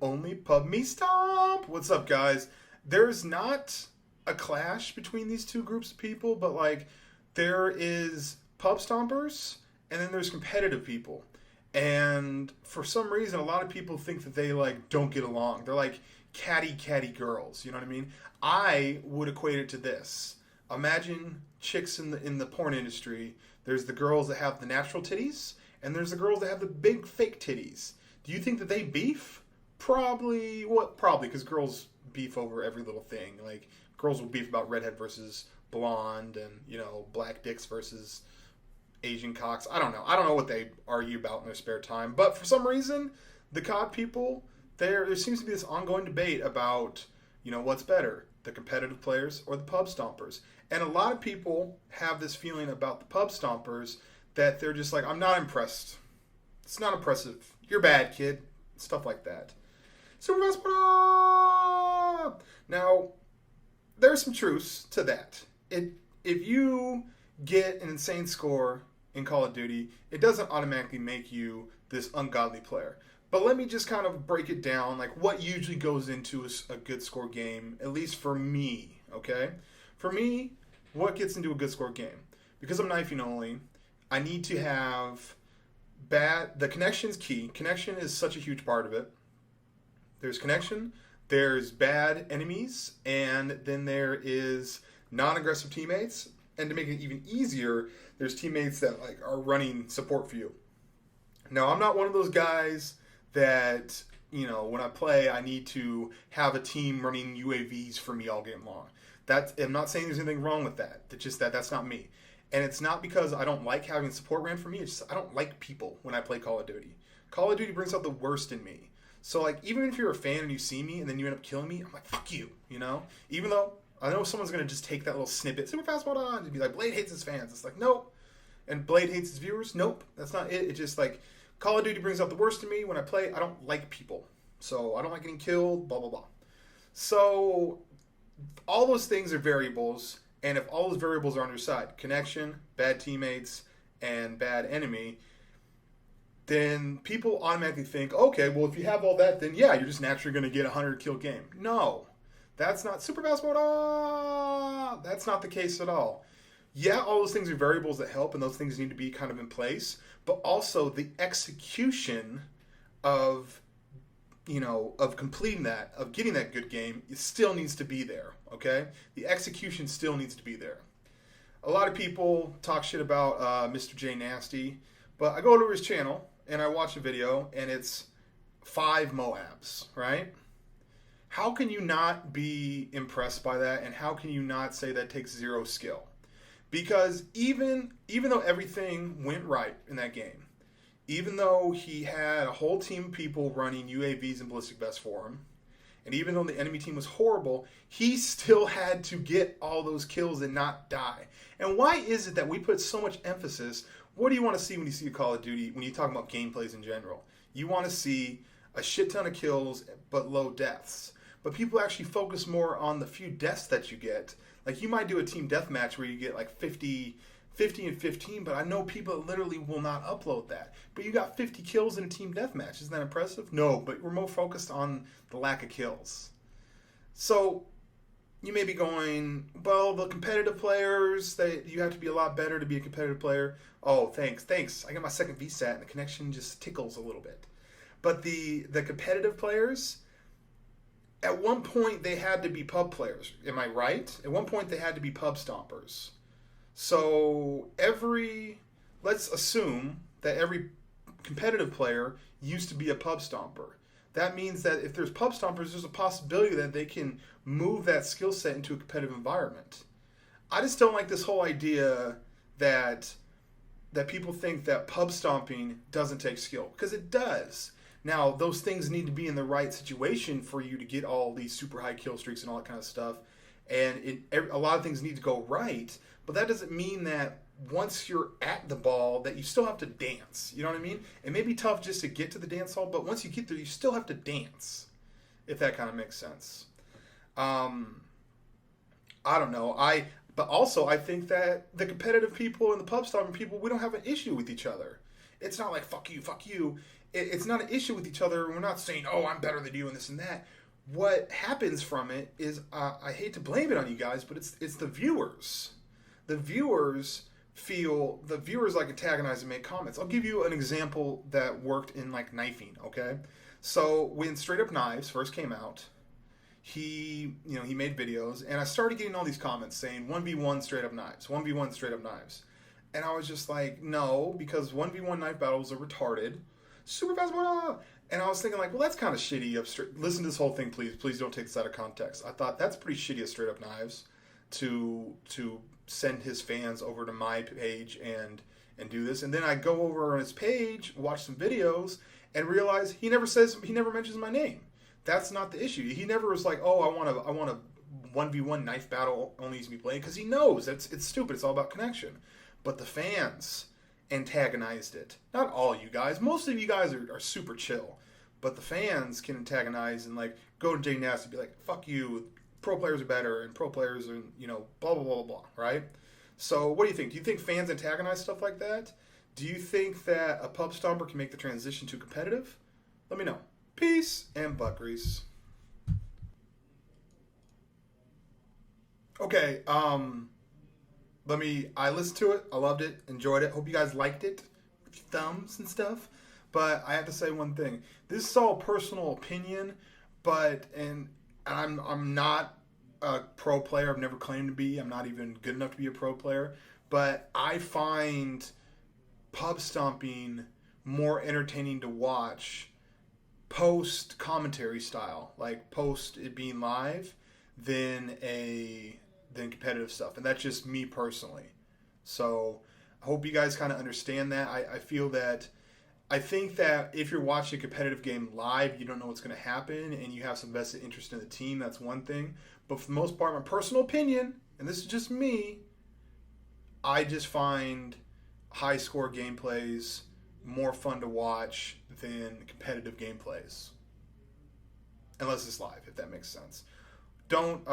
Only pub me stomp. What's up, guys? There's not a clash between these two groups of people, but like there is pub stompers and then there's competitive people. And for some reason, a lot of people think that they like don't get along. They're like catty girls. You know what I mean? I would equate it to this. Imagine chicks in the porn industry. There's the girls that have the natural titties, and there's the girls that have the big fake titties. Do you think that they beef? Probably. What? Probably, because girls beef over every little thing. Like girls will beef about redhead versus blonde, and black dicks versus Asian cocks. I don't know. I don't know what they argue about in their spare time. But for some reason, the COD people, there seems to be this ongoing debate about what's better, the competitive players or the pub stompers. And a lot of people have this feeling about the pub stompers that they're just like, I'm not impressed. It's not impressive. You're bad, kid. Stuff like that. Super fast, what up? Now, there's some truths to that. If you get an insane score in Call of Duty, it doesn't automatically make you this ungodly player. But let me just kind of break it down, like what usually goes into a good score game, at least for me, okay? For me, what gets into a good score game? Because I'm knifing only, I need to have the connection's key. Connection is such a huge part of it. There's connection, there's bad enemies, and then there is non-aggressive teammates. And to make it even easier, there's teammates that like are running support for you. Now, I'm not one of those guys that, when I play, I need to have a team running UAVs for me all game long. I'm not saying there's anything wrong with that. It's just that's not me. And it's not because I don't like having support ran for me. It's just I don't like people when I play Call of Duty. Call of Duty brings out the worst in me. So, like, even if you're a fan and you see me and then you end up killing me, I'm like, fuck you, Even though I know someone's going to just take that little snippet, super fast mode on, and be like, Blade hates his fans. It's like, nope. And Blade hates his viewers? Nope. That's not it. It's just like, Call of Duty brings out the worst in me. When I play, I don't like people. So, I don't like getting killed, blah, blah, blah. So, all those things are variables. And if all those variables are on your side, connection, bad teammates, and bad enemy, then people automatically think, okay, well, if you have all that, then yeah, you're just naturally going to get a 100-kill game. No, that's not super fast mode. That's not the case at all. Yeah, all those things are variables that help, and those things need to be kind of in place. But also the execution of completing that, of getting that good game, it still needs to be there, okay? The execution still needs to be there. A lot of people talk shit about Mr. J Nasty, but I go to his channel, and I watch a video, and it's 5 Moabs, right? How can you not be impressed by that, and how can you not say that takes 0 skill? Because even though everything went right in that game, even though he had a whole team of people running UAVs and ballistic vests for him, and even though the enemy team was horrible, he still had to get all those kills and not die. And why is it that we put so much emphasis? What do you want to see when you see a Call of Duty, when you talk about gameplays in general? You want to see a shit ton of kills, but low deaths. But people actually focus more on the few deaths that you get. Like, you might do a team deathmatch where you get like 50 and 15, but I know people that literally will not upload that. But you got 50 kills in a team deathmatch. Isn't that impressive? No, but we're more focused on the lack of kills. So you may be going, well, the competitive players, you have to be a lot better to be a competitive player. Oh, thanks. I got my second VSAT and the connection just tickles a little bit. But the competitive players, at one point they had to be pub players. Am I right? At one point they had to be pub stompers. So let's assume that every competitive player used to be a pub stomper. That means that if there's pub stompers, there's a possibility that they can move that skill set into a competitive environment. I just don't like this whole idea that people think that pub stomping doesn't take skill, because it does. Now, those things need to be in the right situation for you to get all these super high kill streaks and all that kind of stuff. And a lot of things need to go right, but that doesn't mean that once you're at the ball that you still have to dance. You know what I mean? It may be tough just to get to the dance hall, but once you get there, you still have to dance, if that kind of makes sense. Um, I don't know. But also I think that the competitive people and the pub stomping people, we don't have an issue with each other. It's not like fuck you, fuck you. It's not an issue with each other. We're not saying, oh, I'm better than you and this and that. What happens from it is, I hate to blame it on you guys, but it's the viewers. The viewers like antagonize and make comments. I'll give you an example that worked in like knifing. Okay, so when Straight Up Knives first came out, he made videos, and I started getting all these comments saying 1v1 straight up knives, 1v1 straight up knives. And I was just like, no, because 1v1 knife battles are retarded. Super fast, blah. And I was thinking like, well, that's kind of shitty. Listen to this whole thing, please. Please don't take this out of context. I thought that's pretty shitty of Straight Up Knives to send his fans over to my page and do this. And then I go over on his page, watch some videos, and realize he never mentions my name. That's not the issue. He never was like, oh, I want a 1v1 knife battle, ONLYUSEmeBLADE, because he knows it's stupid. It's all about connection. But the fans antagonized it. Not all you guys. Most of you guys are super chill. But the fans can antagonize and like go to Jay Nasty and be like, fuck you, pro players are better, and pro players are, blah, blah, blah, blah, blah, right? So what do you think? Do you think fans antagonize stuff like that? Do you think that a pub stomper can make the transition to competitive? Let me know. Peace and butt grease. Okay, I listened to it, I loved it, enjoyed it. Hope you guys liked it with your thumbs and stuff. But I have to say one thing. This is all personal opinion, and I'm not a pro player. I've never claimed to be. I'm not even good enough to be a pro player. But I find pub stomping more entertaining to watch post commentary style, like post it being live, than competitive stuff. And that's just me personally. So I hope you guys kind of understand that. I think that if you're watching a competitive game live, you don't know what's going to happen, and you have some vested interest in the team, that's one thing. But for the most part, my personal opinion, and this is just me, I just find high score gameplays more fun to watch than competitive gameplays. Unless it's live, if that makes sense. Don't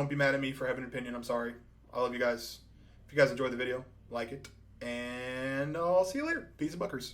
be mad at me for having an opinion. I'm sorry. I love you guys. If you guys enjoyed the video, like it, and I'll see you later. Peace and buckers.